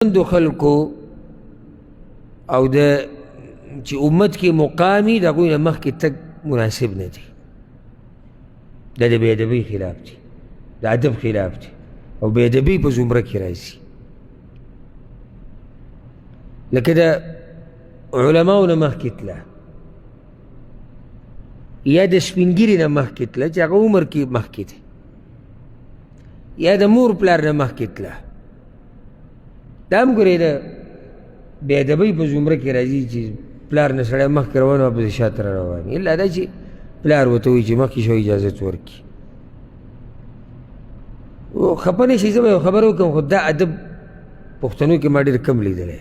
دو خلکو او د چې امت کې مقامي د هغوی نه مخکې تګ مناسب نه دی. دا د بې ادبۍ خلاف دی، د ادب خلاف دی، او بې ادبۍ په زمره کې راځي. لکه د علماو نه مخکې تله، یا د سپینګیري نه مخکې تله چې هغه عمر کې مخکې دی، یا د مور پلار نه مخکې تله. دا هم ګورې د بې ادبۍ په زمره کې راځي چې پلار نه سړی مخکې روان او پسې شاته را روان وي، الا دا چې پلار ورته وایي چې مخکې شو اجازت ورکړي. خفه نه شي، زه به یو خبره وکړم، خو دا ادب پښتنو کې ما ډېر کم لیدلی.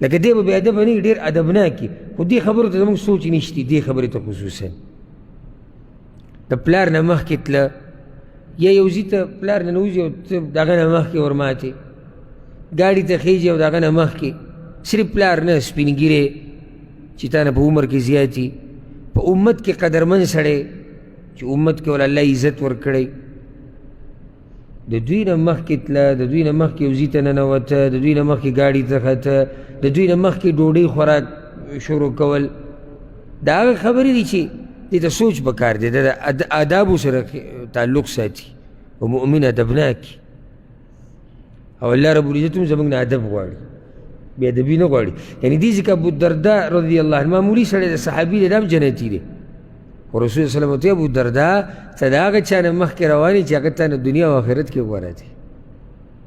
لکه دی به بې ادبه نه وي، ډېر ادبناک وي، خو دې خبرو ته زموږ سوچ نشته. دې خبرې ته خصوصا د پلار نه مخکې تله، یا یو ځي ته پلار نه نوځي او ته د هغه نه مخکې ورماتې، ګاډي ته خیږي او د هغه نه مخکې، صرف پلار نه سپین ګیرې چې تا نه په عمر کې زیات وي، په امت کې قدرمن سړی چې امت کې ول الله عزت ورکړی، د دوی نه مخکې تله، د دوی نه مخکې یو ځي ته ننوته، د دوی نه مخکې ګاډي ته خته، د دوی نه مخکې ډوډۍ خوراک شروع کول. دا هغه خبرې دي چې دې ته سوچ پکار دی، د آدابو سره تعلق ساتي او مؤمن ادبناک. او الله رب العزت هم زموږ نه ادب غواړي، بې ادبي نه غواړي. یعنې دې ځکه ابودرداء رضی الله عنه معمولي سړی د صحابي دی، دا هم جنتي دی. خو رسول صلی الله علیه وسلم ته ابودرداء ته د هغه چا نه مخکې روان یې چې هغه تا نه دنیا او آخرت کې غوره دی،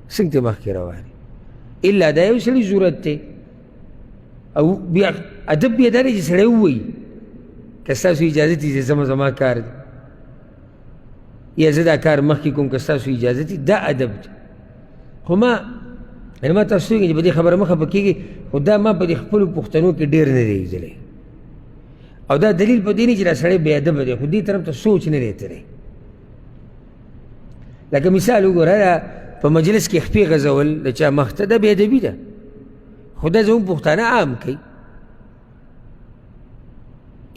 څنګه ته مخکې روان یې؟ الا دا یو سړي ضرورت دی. او بیا ادب بیا دا دی چې سړی ووایي که ستاسو اجازت وي زما کار دی، یا زه دا کار مخکې کوم که ستاسو اجازت وي، دا ادب دی. خو ما تاسو وایي چې په دې خبره مه خفه کېږئ، خو دا ما په دې خپلو پښتنو کې ډېر نه دی لیدلی. او دا دلیل په دې نه چې دا سړی بې ادبه دی، خو دې طرف ته سوچ نه دی تللی. لکه مثال وګوره، دا په مجلس کې خپې غځول د چا مخ ته، دا بې ادبي ده، خو دا زموږ پښتانه عام کوي.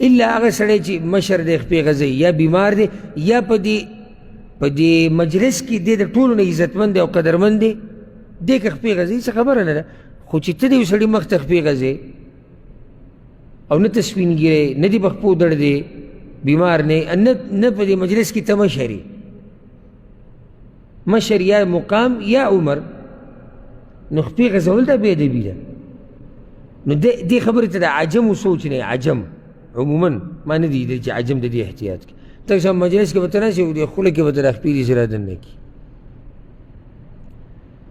الا هغه سړی چې مشر دی خپې غځوي، یا بیمار دی، یا په دې مجلس کې دی د ټولو نه عزتمند دی او قدرمند دی، دی که خپې غځوي څه خبره نه ده. خو چې ته د یو سړي مخ ته خپې غځې او نه ته سپین ګیری، نه دې په خپو دړ دی، بیمار نه په دې مجلس کې ته مشر یې، مشر یا مقام یا عمر، نو خپې غځول دا بې ادبي ده. نو دې خبرې ته د عجمو سوچ نه، عجم عموما ما نه دي لیدلی چې عجم د دې احتیاط کړي. ته شام مجلس کې به ته راشې او د خوله کې به ته راخپې دې سره دننه کړي.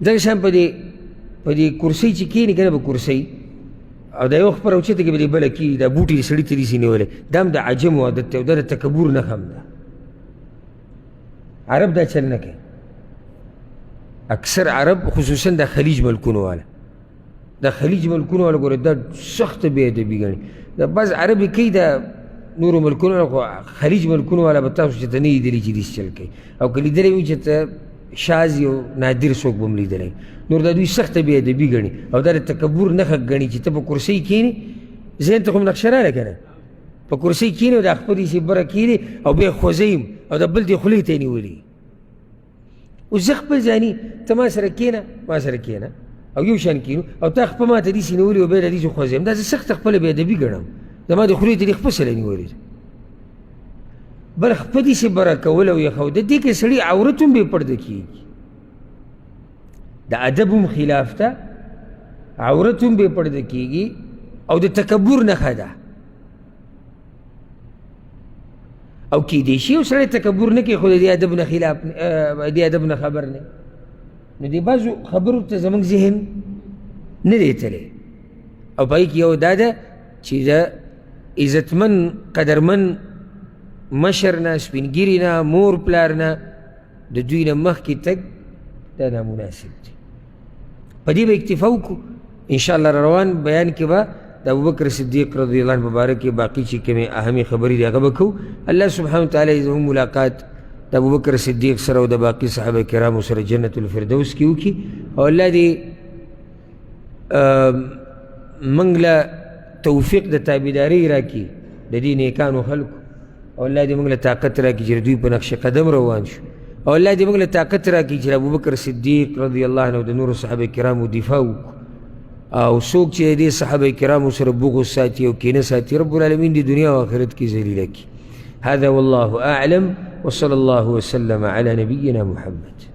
دغه شان په دې کرسۍ چې کښېني که نه په کرسۍ، او دا یو خبره اوچته کې به دې بله کېږي، دا بوټي سړي ته نیسي نیولی، دا هم د عجمو عادت دی او دا د تکبر نښه هم ده. عرب دا چل نه کوي، اکثر عرب خصوصا د خلیج ملکونو والا، د خلیج ملکونو والا ګوره دا سخته بې ادبي ګڼي. دا بعض عرب یې کوي، دا نورو ملکونو والا، خو خلیج ملکونو والا به تاسو چې ته نه لیدلي چې داسې چل کوي، او که لیدلی وي چې ته شاذ یو نادر څوک به هم لیدلی. نور دا دوی سخته بې ادبي ګڼي او دا د تکبر نښه ګڼي چې ته په کرسۍ کښېنې، ذهن ته خو هم نقشه راغله که نه، په کرسۍ کښېنې او دا خپل داسې بره کښېنې او بیا خوځوي او د بل دې خولې ته یې نیولي. اوس زه خپل ځاني، ته ما سره کښېنه، ما سره کښېنه او یو شان کښېنو، او تا خپل ما ته داسې نیولي او بیا د داسې خوځوم، دا زه سخته خپله بې ادبي ګڼم. زما د خولې ته دې خپل سره نیولي ده، بل خپل داسې بره کول او یخوده، دې کې سړي عورت هم بې پرده کېږي، د ادب هم خلاف ته، عورت هم بې پرده کېږي او د تکبر نښه ده. او کېدای شي یو سړی تکبر نه کوي خو د دې ادب نه خلاف، دې ادب نه خبر نه، نو دې بعضو خبرو ته زموږ ذهن نه دی تللی. او په هغې کې یو دا ده چې د عزتمن قدرمن مشر نه، سپین ګیري نه، مور پلار نه، د دوی نه مخکې تګ دا نامناسب دی. په دې به اکتفا وکړو. انشاءالله روان بیان کې به د ابوبکر صدیق رضی الله عنه مبارک کې باقي چې کومې اهمې خبرې دي هغه به کوو. الله سبحانه وتعالی زموږ ملاقات د ابوبکر صدیق سره او د باقي صحابه کرامو سره جنت الفردوس کې وکړي، او الله دې موږ له توفیق د تابعدارۍ راکړي د دې نیکانو خلکو، او الله دې موږ له طاقت راکړي چې د دوی په نقش قدم روان شو، او الله دې موږ له طاقت راکړي چې ابو بکر صدیق رضی الله عنه د نورو صحابه کرامو دفاع وکړو او څوک چې دې صحابه کرامو سره بغض ساتي او کینه ساتي رب العالمین دې دنیا او آخرت کې ذلیله کړي. هذا والله اعلم وصلى الله وسلم على نبينا محمد.